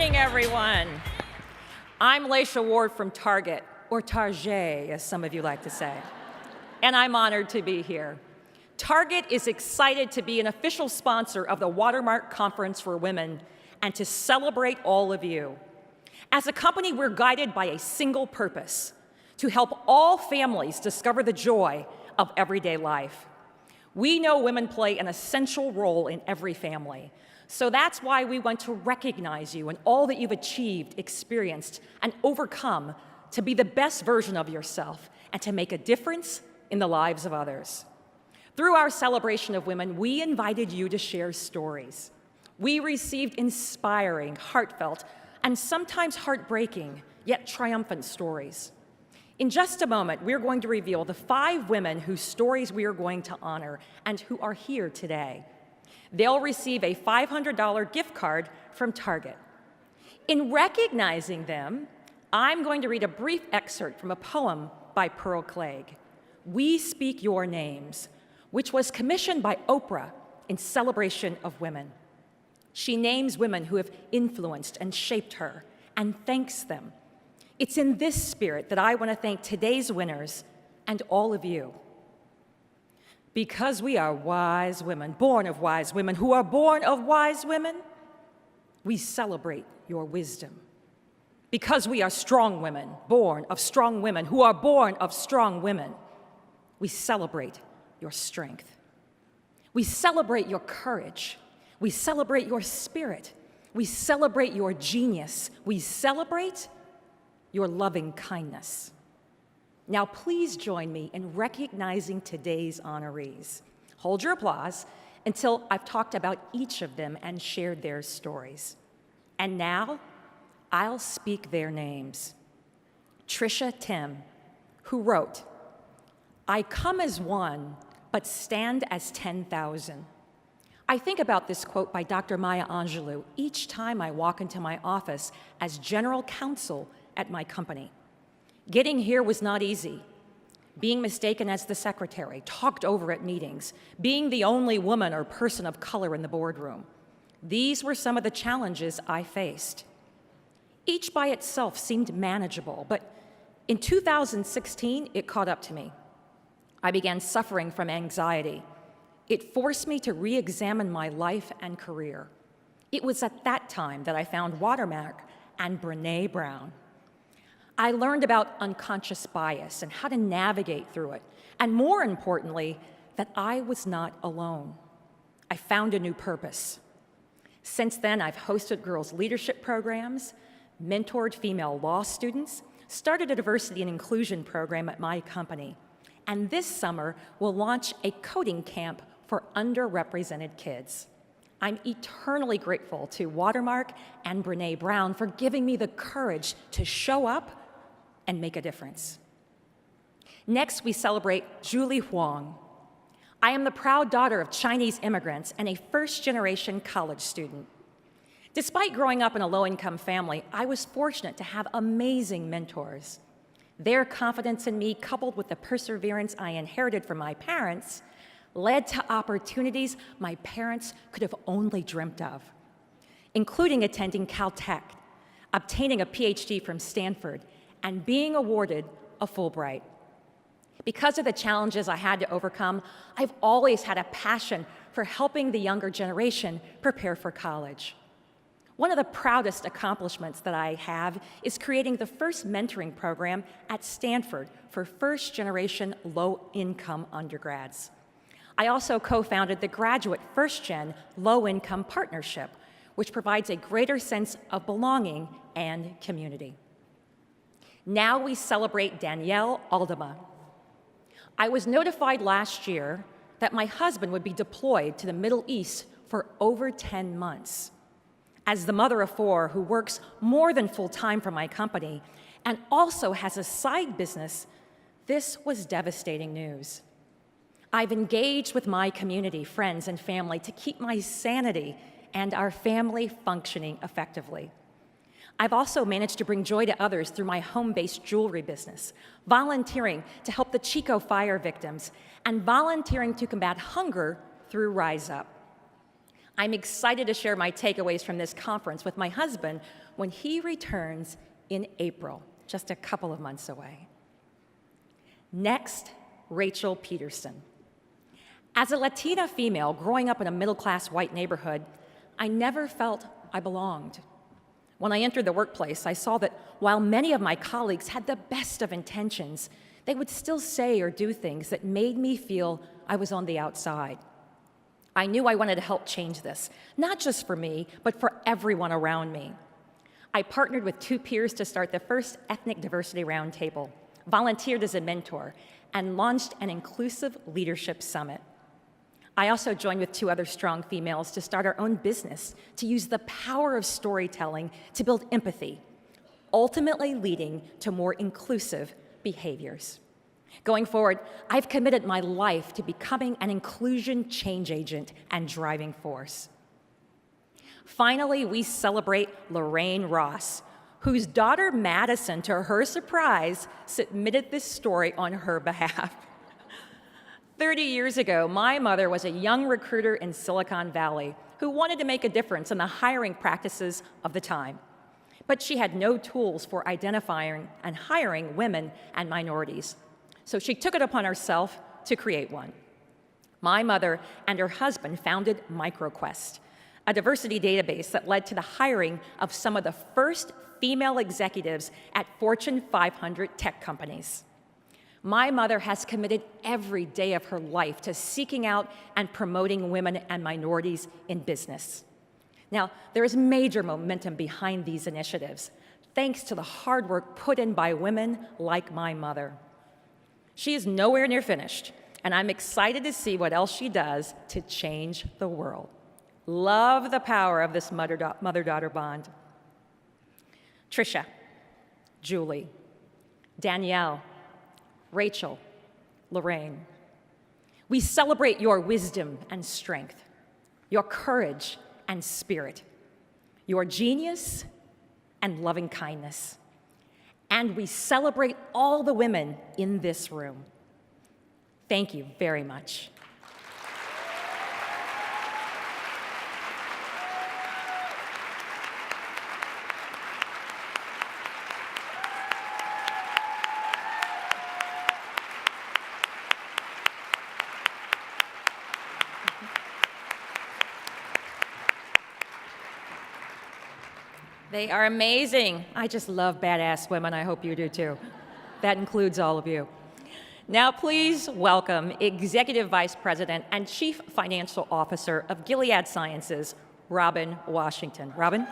morning, everyone. I'm Laysha Ward from Target, or Target, as some of you like to say, and I'm honored to be here. Target is excited to be an official sponsor of the Watermark Conference for Women and to celebrate all of you. As a company, we're guided by a single purpose: to help all families discover the joy of everyday life. We know women play an essential role in every family, so that's why we want to recognize you and all that you've achieved, experienced, and overcome to be the best version of yourself and to make a difference in the lives of others. Through our celebration of women, we invited you to share stories. We received inspiring, heartfelt, and sometimes heartbreaking, yet triumphant stories. In just a moment, we're going to reveal the 5 women whose stories we are going to honor and who are here today. They'll receive a $500 gift card from Target. In recognizing them, I'm going to read a brief excerpt from a poem by Pearl Clegg, "We Speak Your Names," which was commissioned by Oprah in celebration of women. She names women who have influenced and shaped her and thanks them. It's in this spirit that I want to thank today's winners and all of you. Because we are wise women, born of wise women, who are born of wise women, we celebrate your wisdom. Because we are strong women, born of strong women, who are born of strong women, we celebrate your strength. We celebrate your courage. We celebrate your spirit. We celebrate your genius. We celebrate your loving kindness. Now, please join me in recognizing today's honorees. Hold your applause until I've talked about each of them and shared their stories. And now, I'll speak their names. Tricia Tim, who wrote, "I come as one, but stand as 10,000. I think about this quote by Dr. Maya Angelou each time I walk into my office as general counsel at my company. Getting here was not easy. Being mistaken as the secretary, talked over at meetings, being the only woman or person of color in the boardroom. These were some of the challenges I faced. Each by itself seemed manageable, but in 2016, it caught up to me. I began suffering from anxiety. It forced me to re-examine my life and career. It was at that time that I found Watermark and Brené Brown. I learned about unconscious bias and how to navigate through it, and more importantly, that I was not alone. I found a new purpose. Since then, I've hosted girls' leadership programs, mentored female law students, started a diversity and inclusion program at my company, and this summer we'll launch a coding camp for underrepresented kids. I'm eternally grateful to Watermark and Brené Brown for giving me the courage to show up and make a difference. Next, we celebrate Julie Huang. I am the proud daughter of Chinese immigrants and a first-generation college student. Despite growing up in a low-income family, I was fortunate to have amazing mentors. Their confidence in me, coupled with the perseverance I inherited from my parents, led to opportunities my parents could have only dreamt of, including attending Caltech, obtaining a PhD from Stanford, and being awarded a Fulbright. Because of the challenges I had to overcome, I've always had a passion for helping the younger generation prepare for college. One of the proudest accomplishments that I have is creating the first mentoring program at Stanford for first-generation low-income undergrads. I also co-founded the Graduate First-Gen Low-Income Partnership, which provides a greater sense of belonging and community. Now we celebrate Danielle Aldama. I was notified last year that my husband would be deployed to the Middle East for over 10 months. As the mother of 4 who works more than full-time for my company and also has a side business, this was devastating news. I've engaged with my community, friends, and family to keep my sanity and our family functioning effectively. I've also managed to bring joy to others through my home-based jewelry business, volunteering to help the Chico fire victims, and volunteering to combat hunger through Rise Up. I'm excited to share my takeaways from this conference with my husband when he returns in April, just a couple of months away. Next, Rachel Peterson. As a Latina female growing up in a middle-class white neighborhood, I never felt I belonged. When I entered the workplace, I saw that while many of my colleagues had the best of intentions, they would still say or do things that made me feel I was on the outside. I knew I wanted to help change this, not just for me, but for everyone around me. I partnered with 2 peers to start the first Ethnic Diversity Roundtable, volunteered as a mentor, and launched an inclusive leadership summit. I also joined with 2 other strong females to start our own business to use the power of storytelling to build empathy, ultimately leading to more inclusive behaviors. Going forward, I've committed my life to becoming an inclusion change agent and driving force. Finally, we celebrate Lorraine Ross, whose daughter Madison, to her surprise, submitted this story on her behalf. 30 years ago, my mother was a young recruiter in Silicon Valley who wanted to make a difference in the hiring practices of the time. But she had no tools for identifying and hiring women and minorities. So she took it upon herself to create one. My mother and her husband founded MicroQuest, a diversity database that led to the hiring of some of the first female executives at Fortune 500 tech companies. My mother has committed every day of her life to seeking out and promoting women and minorities in business. Now, there is major momentum behind these initiatives, thanks to the hard work put in by women like my mother. She is nowhere near finished, and I'm excited to see what else she does to change the world. Love the power of this mother-daughter bond. Trisha, Julie, Danielle, Rachel, Lorraine. We celebrate your wisdom and strength, your courage and spirit, your genius and loving kindness. And we celebrate all the women in this room. Thank you very much. They are amazing. I just love badass women. I hope you do too. That includes all of you. Now please welcome Executive Vice President and Chief Financial Officer of Gilead Sciences, Robin Washington. Robin?